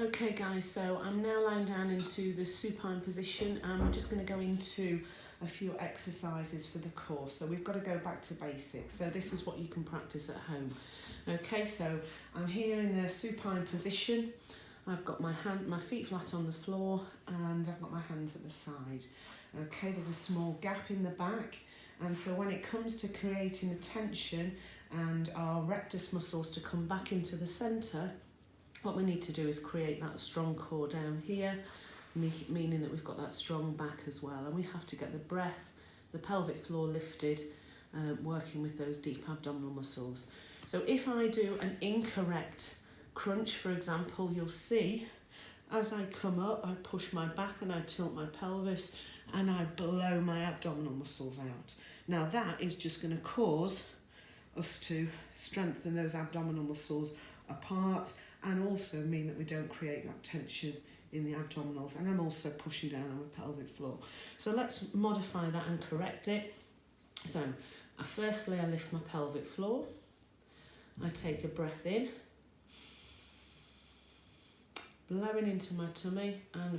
Okay guys, so I'm now lying down into the supine position and we're just going to go into a few exercises for the core. So we've got to go back to basics. So this is what you can practice at home. Okay, so I'm here in the supine position. I've got my feet flat on the floor and I've got my hands at the side. Okay, there's a small gap in the back, and so when it comes to creating the tension and our rectus muscles to come back into the centre, what we need to do is create that strong core down here, meaning that we've got that strong back as well, and we have to get the breath, the pelvic floor lifted, working with those deep abdominal muscles. So if I do an incorrect crunch, for example, you'll see as I come up, I push my back and I tilt my pelvis and I blow my abdominal muscles out. Now that is just going to cause us to strengthen those abdominal muscles apart and also mean that we don't create that tension in the abdominals, and I'm also pushing down on the pelvic floor. So let's modify that and correct it. So firstly I lift my pelvic floor, I take a breath in, blowing into my tummy, and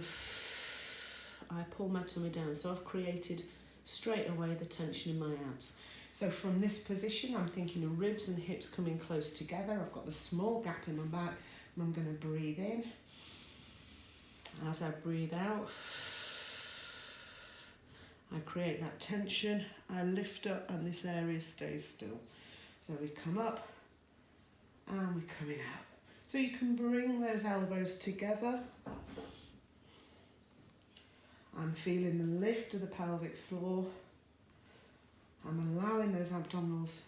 I pull my tummy down. So I've created straight away the tension in my abs. So from this position, I'm thinking of ribs and hips coming close together. I've got the small gap in my back, and I'm going to breathe in. As I breathe out, I create that tension, I lift up, and this area stays still. So we come up, and we're coming out. So you can bring those elbows together. I'm feeling the lift of the pelvic floor. I'm allowing those abdominals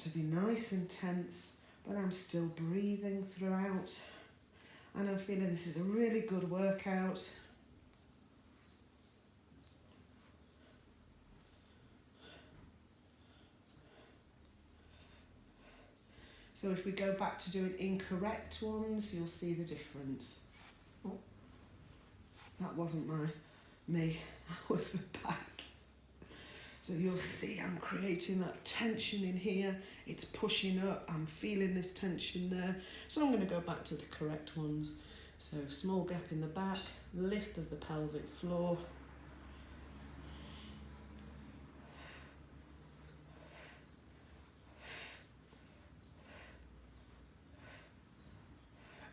to be nice and tense, but I'm still breathing throughout. And I'm feeling this is a really good workout. So if we go back to doing incorrect ones, you'll see the difference. Oh, that wasn't me, that was the back. So you'll see I'm creating that tension in here, it's pushing up, I'm feeling this tension there. So I'm going to go back to the correct ones. So small gap in the back, lift of the pelvic floor.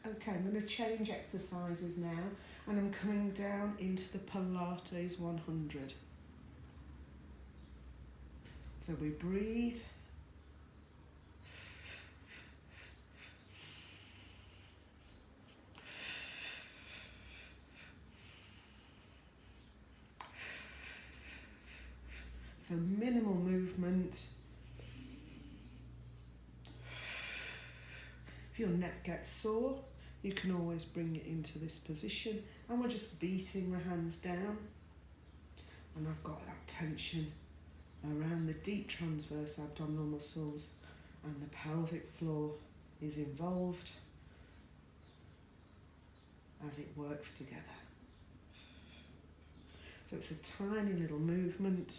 Okay, I'm going to change exercises now, and I'm coming down into the Pilates 100. So we breathe. So minimal movement. If your neck gets sore, you can always bring it into this position, and we're just beating the hands down, and I've got that tension around the deep transverse abdominal muscles, and the pelvic floor is involved as it works together. So it's a tiny little movement.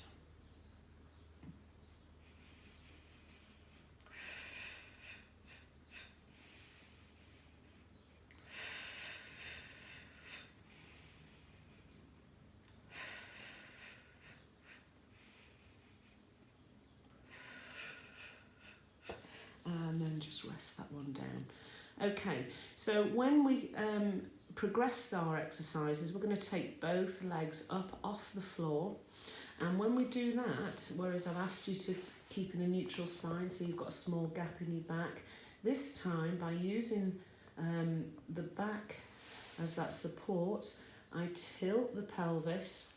And then just rest that one down. Okay, so when we progress our exercises, we're going to take both legs up off the floor, and when we do that, whereas I've asked you to keep in a neutral spine, so you've got a small gap in your back, this time by using the back as that support, I tilt the pelvis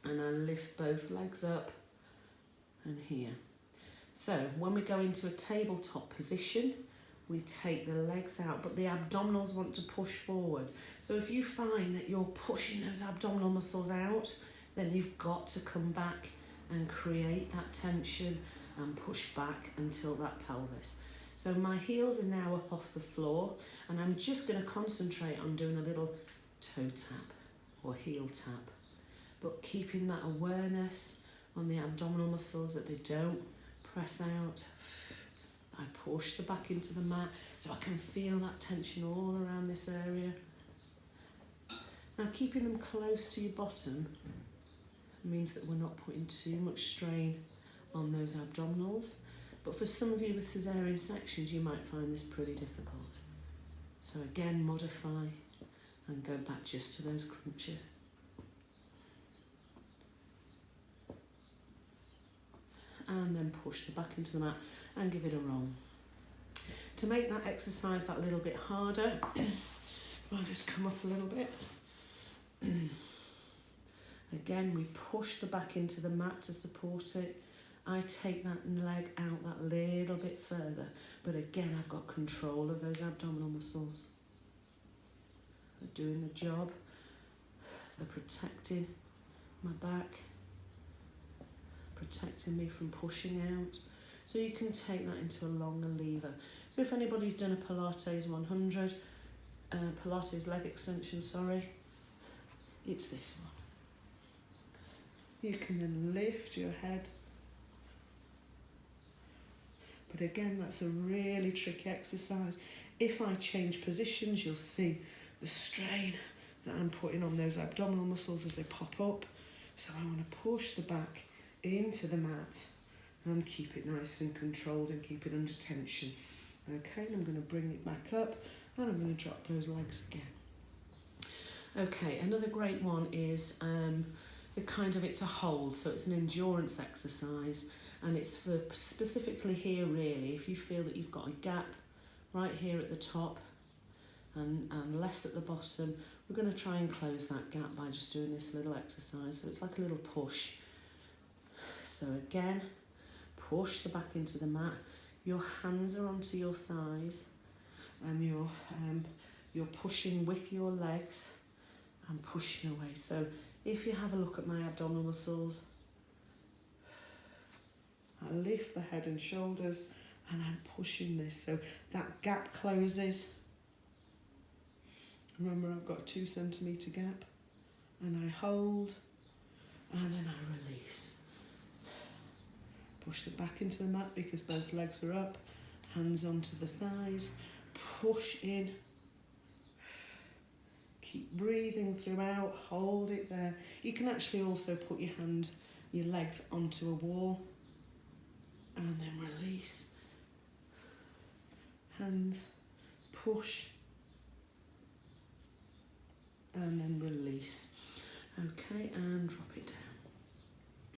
and I lift both legs up and here. So when we go into a tabletop position, we take the legs out, but the abdominals want to push forward. So if you find that you're pushing those abdominal muscles out, then you've got to come back and create that tension and push back until that pelvis. So my heels are now up off the floor, and I'm just going to concentrate on doing a little toe tap or heel tap, but keeping that awareness on the abdominal muscles that they don't press out. I push the back into the mat. So I can feel that tension all around this area. Now keeping them close to your bottom means that we're not putting too much strain on those abdominals. But for some of you with caesarean sections, you might find this pretty difficult. So again, modify and go back just to those crunches. And then push the back into the mat and give it a roll. To make that exercise that little bit harder, I'll just come up a little bit. Again, we push the back into the mat to support it. I take that leg out that little bit further, but again, I've got control of those abdominal muscles. They're doing the job. They're protecting my back, protecting me from pushing out. So you can take that into a longer lever. So if anybody's done a Pilates 100, Pilates leg extension, it's this one. You can then lift your head. But again, that's a really tricky exercise. If I change positions, you'll see the strain that I'm putting on those abdominal muscles as they pop up. So I want to push the back into the mat and keep it nice and controlled and keep it under tension. Okay, and I'm going to bring it back up and I'm going to drop those legs again. Okay, another great one is it's a hold, so it's an endurance exercise, and it's for specifically here really, if you feel that you've got a gap right here at the top and less at the bottom, we're going to try and close that gap by just doing this little exercise. So it's like a little push. So again, push the back into the mat, your hands are onto your thighs and you're pushing with your legs and pushing away. So if you have a look at my abdominal muscles, I lift the head and shoulders and I'm pushing this so that gap closes. Remember, I've got a 2 centimetre gap and I hold and then I release. Push the back into the mat because both legs are up, hands onto the thighs, push in. Keep breathing throughout, hold it there. You can actually also put your legs onto a wall and then release. Hands, push, and then release. Okay, and drop it down.